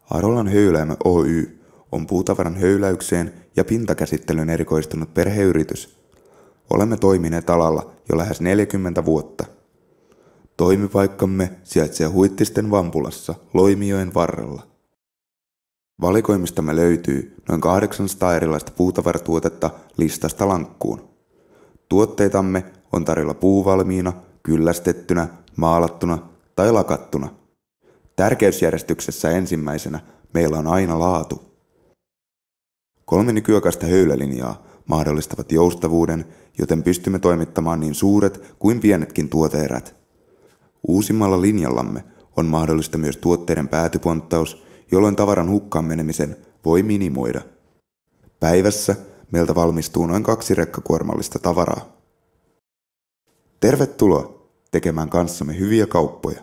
Arolan Höyläimö Oy on puutavaran höyläykseen ja pintakäsittelyyn erikoistunut perheyritys. Olemme toimineet alalla jo lähes 40 vuotta. Toimipaikkamme sijaitsee Huittisten Vampulassa Loimijoen varrella. Valikoimistamme löytyy noin 800 erilaista puutavaratuotetta listasta lankkuun. Tuotteitamme on tarjolla puuvalmiina, kyllästettynä, maalattuna tai lakattuna. Tärkeysjärjestyksessä ensimmäisenä meillä on aina laatu. 3 nykyaikaista höylälinjaa mahdollistavat joustavuuden, joten pystymme toimittamaan niin suuret kuin pienetkin tuoteerät. Uusimmalla linjallamme on mahdollista myös tuotteiden päätyponttaus, jolloin tavaran hukkaan menemisen voi minimoida. Päivässä meiltä valmistuu noin 2 rekkakuormallista tavaraa. Tervetuloa tekemään kanssamme hyviä kauppoja.